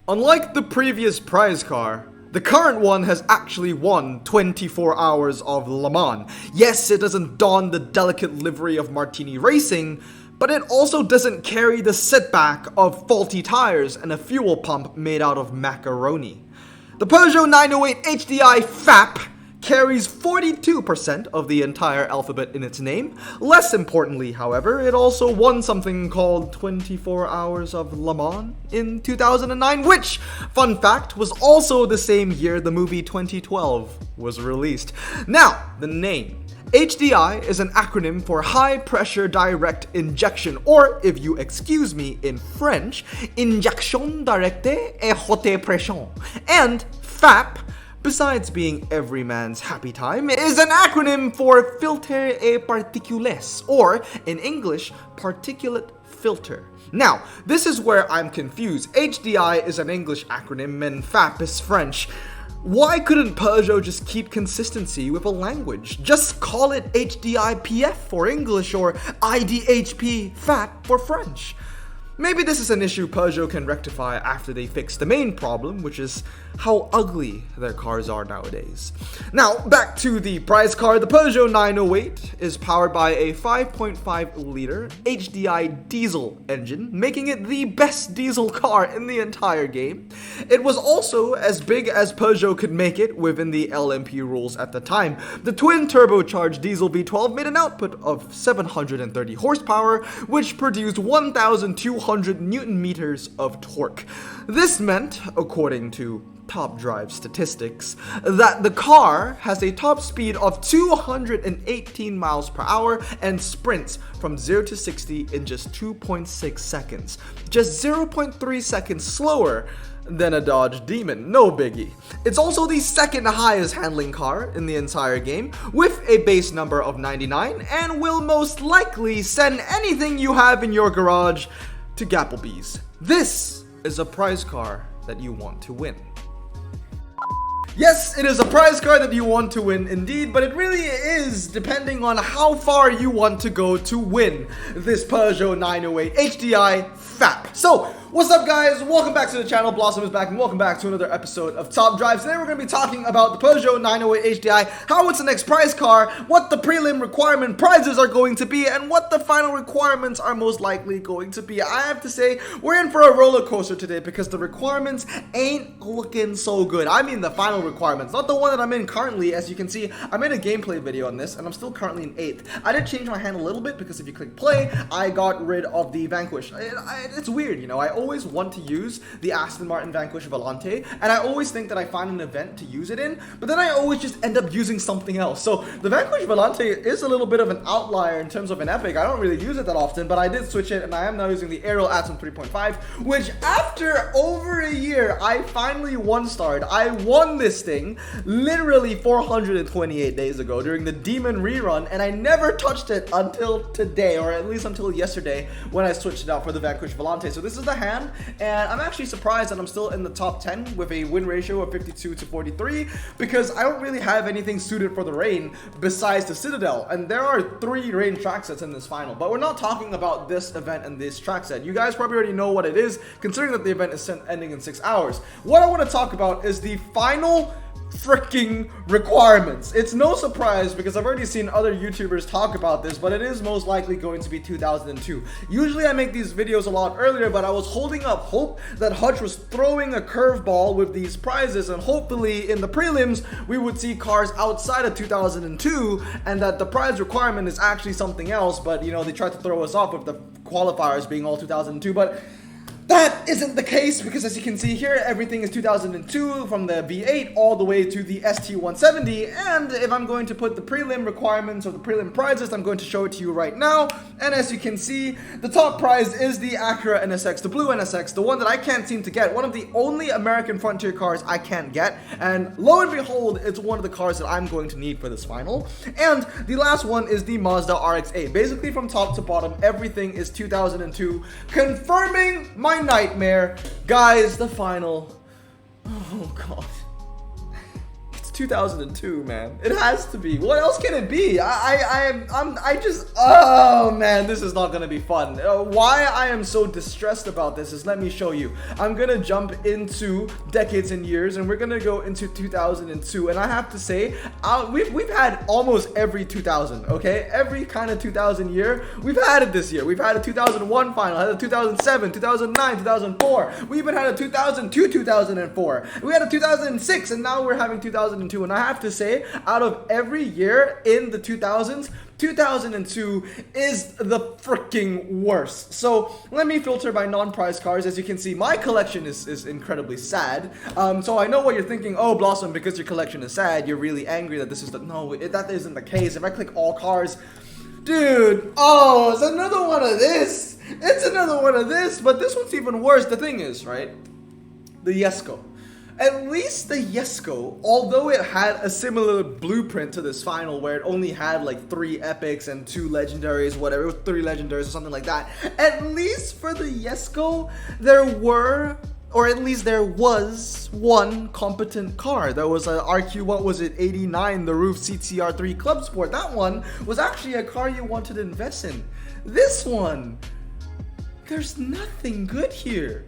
Unlike the previous prize car, the current one has actually won 24 hours of Le Mans. Yes, it doesn't don the delicate livery of Martini Racing, but it also doesn't carry the setback of faulty tires and a fuel pump made out of macaroni. The Peugeot 908 HDI FAP carries 42% of the entire alphabet in its name. Less importantly, however, it also won something called 24 Hours of Le Mans in 2009, which, fun fact, was also the same year the movie 2012 was released. Now, the name. HDI is an acronym for High Pressure Direct Injection, or, if you excuse me, in French, Injection Directe et Haute Pression. And FAP, besides being every man's happy time, is an acronym for Filtre et Particules, or, in English, Particulate Filter. Now, this is where I'm confused. HDI is an English acronym and FAP is French. Why couldn't Peugeot just keep consistency with a language? Just call it HDIPF for English or IDHP FAP for French. Maybe this is an issue Peugeot can rectify after they fix the main problem, which is how ugly their cars are nowadays. Now, back to the prize car. The Peugeot 908 is powered by a 5.5-liter HDI diesel engine, making it the best diesel car in the entire game. It was also as big as Peugeot could make it within the LMP rules at the time. The twin-turbocharged diesel V12 made an output of 730 horsepower, which produced 1,200 Newton meters of torque. This meant, according to Top Drive statistics, that the car has a top speed of 218 miles per hour and sprints from 0 to 60 in just 2.6 seconds. Just 0.3 seconds slower than a Dodge Demon, no biggie. It's also the second highest handling car in the entire game, with a base number of 99, and will most likely send anything you have in your garage to Gapplebee's. This is a prize car that you want to win. Yes, it is a prize car that you want to win indeed, but it really is depending on how far you want to go to win this Peugeot 908 HDI FAP. So, what's up guys? Welcome back to the channel. Blossom is back and welcome back to another episode of Top Drive. Today we're going to be talking about the Peugeot 908 HDI, how it's the next prize car, what the prelim requirement prizes are going to be, and what the final requirements are most likely going to be. I have to say, we're in for a roller coaster today because the requirements ain't looking so good. I mean the final requirements, not the one that I'm in currently. As you can see, I made a gameplay video on this and I'm still currently in 8th. I did change my hand a little bit because if you click play, I got rid of the Vanquish. It's weird, you know, I always want to use the Aston Martin Vanquish Volante, and I always think that I find an event to use it in, but then I always just end up using something else. So the Vanquish Volante is a little bit of an outlier in terms of an epic. I don't really use it that often, but I did switch it, and I am now using the Aerial Atom 3.5, which after over a year, I finally one-starred. I won this thing literally 428 days ago during the Demon rerun, and I never touched it until today, or at least until yesterday when I switched it out for the Vanquish Volante. So this is the hand, and I'm actually surprised that I'm still in the top 10 with a win ratio of 52 to 43 because I don't really have anything suited for the rain besides the Citadel, and there are 3 rain track sets in this final, but we're not talking about this event and this track set. You guys probably already know what it is, considering that the event is ending in 6 hours. What I want to talk about is the final freaking requirements. It's no surprise because I've already seen other YouTubers talk about this, but it is most likely going to be 2002. Usually I make these videos a lot earlier, but I was holding up hope that Hutch was throwing a curveball with these prizes, and hopefully in the prelims we would see cars outside of 2002 and that the prize requirement is actually something else, but you know, they tried to throw us off with the qualifiers being all 2002, but that isn't the case because as you can see here, everything is 2002 from the V8 all the way to the ST170. And if I'm going to put the prelim requirements or the prelim prizes, I'm going to show it to you right now. And as you can see, the top prize is the Acura NSX, the blue NSX, the one that I can't seem to get, one of the only American Frontier cars I can't get. And lo and behold, it's one of the cars that I'm going to need for this final. And the last one is the Mazda RX-8. Basically from top to bottom, everything is 2002, confirming my nightmare. Guys, the final. Oh god. It's 2002, man. It has to be. What else can it be? Oh man, this is not gonna be fun. Why I am so distressed about this is, let me show you. I'm gonna jump into decades and years, and we're gonna go into 2002. And I have to say, we've had almost every 2000. Okay, every kind of 2000 year we've had it this year. We've had a 2001 final, had a 2007, 2009, 2004. We even had a 2002, 2004. We had a 2006, and now we're having 2002. And I have to say, out of every year in the 2000s, 2002 is the freaking worst. So let me filter by non-prize cars. As you can see, my collection is incredibly sad. So I know what you're thinking. Oh, Blossom, because your collection is sad, you're really angry that this is the... No, that isn't the case. If I click all cars, dude, oh, it's another one of this. It's another one of this, but this one's even worse. The thing is, right, the Yesco. At least the Yesco, although it had a similar blueprint to this final where it only had like 3 epics and 2 legendaries, whatever, 3 legendaries or something like that. At least for the Yesco, there was one competent car. There was a RQ, what was it, 89, the Roof CTR3 Club Sport. That one was actually a car you wanted to invest in. This one, there's nothing good here.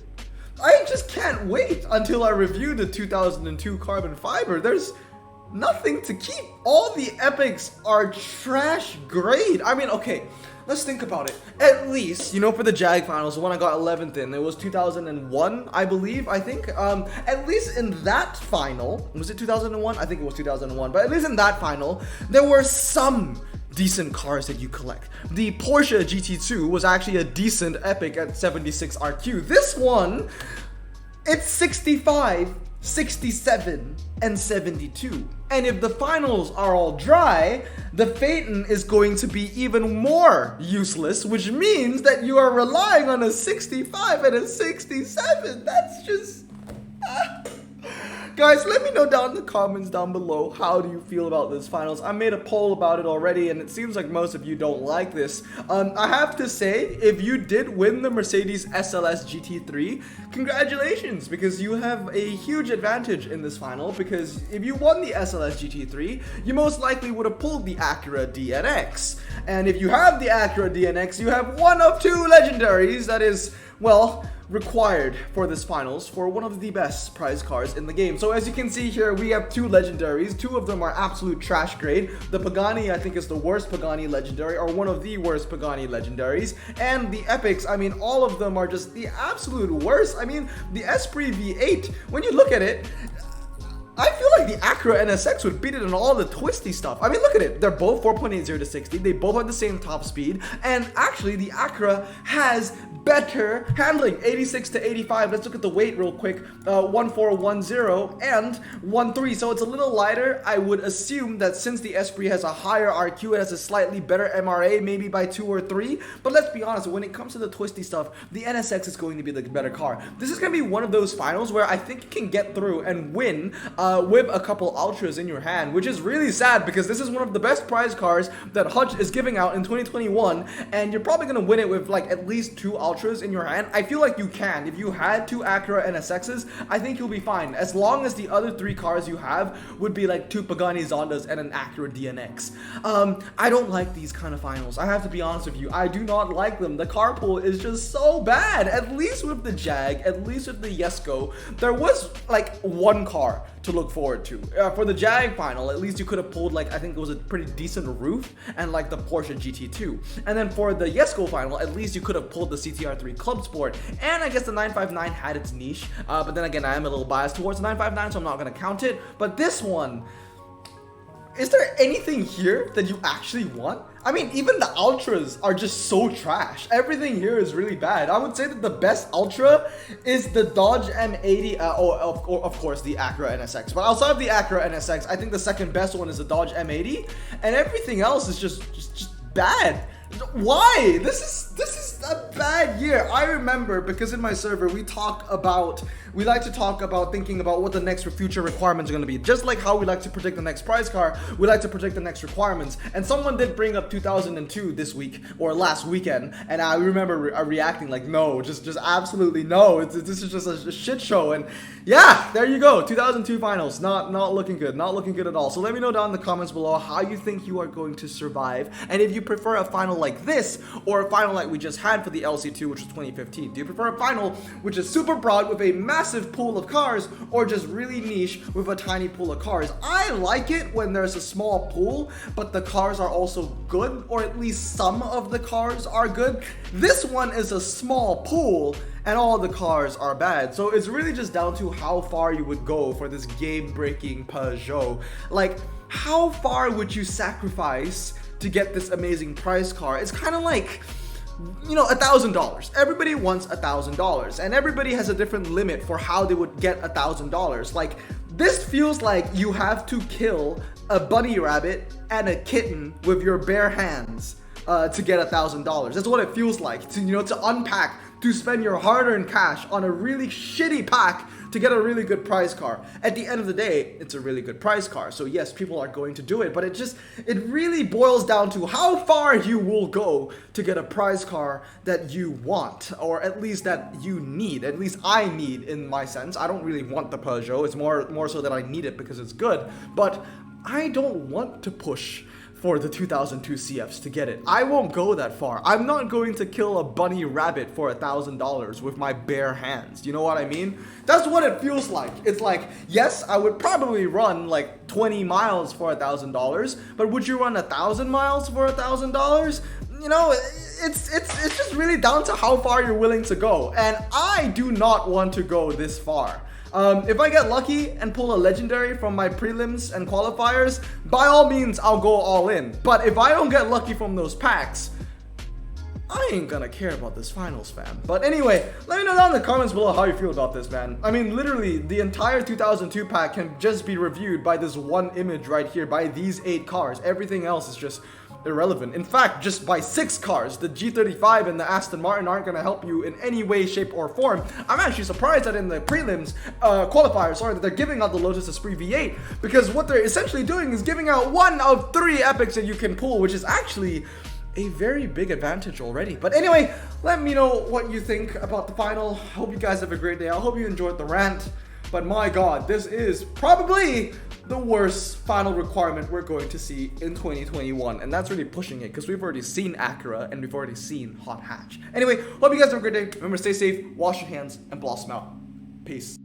I just can't wait until I review the 2002 Carbon Fiber. There's nothing to keep. All the epics are trash grade. I mean, okay, let's think about it. At least, you know, for the JAG finals, the one I got 11th in, it was 2001, I believe, I think. At least in that final, was it 2001? I think it was 2001, but at least in that final, there were some decent cars that you collect. The Porsche GT2 was actually a decent epic at 76 RQ. This one, it's 65, 67, and 72. And if the finals are all dry, the Phaeton is going to be even more useless, which means that you are relying on a 65 and a 67. That's just... Guys, let me know down in the comments down below, how do you feel about this finals? I made a poll about it already, and it seems like most of you don't like this. I have to say, if you did win the Mercedes SLS GT3, congratulations, because you have a huge advantage in this final, because if you won the SLS GT3, you most likely would have pulled the Acura DNX. And if you have the Acura DNX, you have one of 2 legendaries that is, well, required for this finals for one of the best prize cars in the game. So as you can see here, we have 2 legendaries. 2 of them are absolute trash grade. The Pagani, I think, is the worst Pagani legendary, or one of the worst Pagani legendaries. And the epics, I mean, all of them are just the absolute worst. I mean, the Esprit V8, when you look at it, I feel like the Acura NSX would beat it in all the twisty stuff. I mean, look at it. They're both 4.80 to 60. They both have the same top speed. And actually, the Acura has better handling, 86 to 85. Let's look at the weight real quick. 1410 and 13. So it's a little lighter. I would assume that since the Esprit has a higher RQ, it has a slightly better MRA, maybe by 2 or 3. But let's be honest, when it comes to the twisty stuff, the NSX is going to be the better car. This is going to be one of those finals where I think you can get through and win with a couple ultras in your hand, which is really sad because this is one of the best prize cars that Hutch is giving out in 2021, and you're probably going to win it with like at least 2 ultras in your hand. I feel like you can. If you had 2 Acura NSXs, I think you'll be fine, as long as the other 3 cars you have would be like 2 Pagani Zondas and an Acura DNX. I don't like these kind of finals. I have to be honest with you. I do not like them. The car pool is just so bad. At least with the Jag, at least with the Yesco, there was like one car to look forward to. For the Jag final, at least you could have pulled, like, I think it was a pretty decent roof and like the Porsche GT2. And then for the Yesco final, at least you could have pulled the CTR3 Club Sport. And I guess the 959 had its niche, but then again, I am a little biased towards the 959, so I'm not going to count it. But this one, is there anything here that you actually want? I mean, even the Ultras are just so trash. Everything here is really bad. I would say that the best Ultra is the Dodge M80, of course, the Acura NSX. But outside of the Acura NSX, I think the second best one is the Dodge M80. And everything else is just bad. Why? This is a bad year. I remember because in my server we like to talk about thinking about what the next future requirements are going to be. Just like how we like to predict the next prize car, we like to predict the next requirements. And someone did bring up 2002 this week or last weekend, and I remember reacting like, no, just absolutely no. This is just a shit show. And yeah, there you go. 2002 finals, not looking good, not looking good at all. So let me know down in the comments below how you think you are going to survive, and if you prefer a final like this or a final like we just had for the LC2, which was 2015. Do you prefer a final which is super broad with a massive pool of cars, or just really niche with a tiny pool of cars? I like it when there's a small pool, but the cars are also good, or at least some of the cars are good. This one is a small pool, and all the cars are bad. So it's really just down to how far you would go for this game-breaking Peugeot. Like, how far would you sacrifice to get this amazing prize car? It's kind of like, you know, $1,000. Everybody wants $1,000, and everybody has a different limit for how they would get $1,000. Like, this feels like you have to kill a bunny rabbit and a kitten with your bare hands to get $1,000. That's what it feels like, to unpack, to spend your hard-earned cash on a really shitty pack to get a really good prize car. At the end of the day, it's a really good prize car. So yes, people are going to do it, but it really boils down to how far you will go to get a prize car that you want, or at least that you need. At least I need, in my sense. I don't really want the Peugeot. It's more so that I need it because it's good, but I don't want to push for the 2002 CFs to get it. I won't go that far. I'm not going to kill a bunny rabbit for $1,000 with my bare hands. You know what I mean? That's what it feels like. It's like, yes, I would probably run like 20 miles for $1,000, but would you run 1,000 miles for $1,000? You know, it's just really down to how far you're willing to go. And I do not want to go this far. If I get lucky and pull a legendary from my prelims and qualifiers, by all means, I'll go all in. But if I don't get lucky from those packs, I ain't gonna care about this finals, fam. But anyway, let me know down in the comments below how you feel about this, man. I mean, literally, the entire 2002 pack can just be reviewed by this one image right here, by these 8 cars. Everything else is just irrelevant. In fact, just by 6 cars, the G35 and the Aston Martin aren't going to help you in any way, shape, or form. I'm actually surprised that in the prelims, qualifiers, that they're giving out the Lotus Esprit V8, because what they're essentially doing is giving out 1 of 3 epics that you can pull, which is actually a very big advantage already. But anyway, let me know what you think about the final. Hope you guys have a great day. I hope you enjoyed the rant. But my god, this is probably the worst final requirement we're going to see in 2021. And that's really pushing it, because we've already seen Acura and we've already seen Hot Hatch. Anyway, hope you guys have a great day. Remember, stay safe, wash your hands, and blossom out. Peace.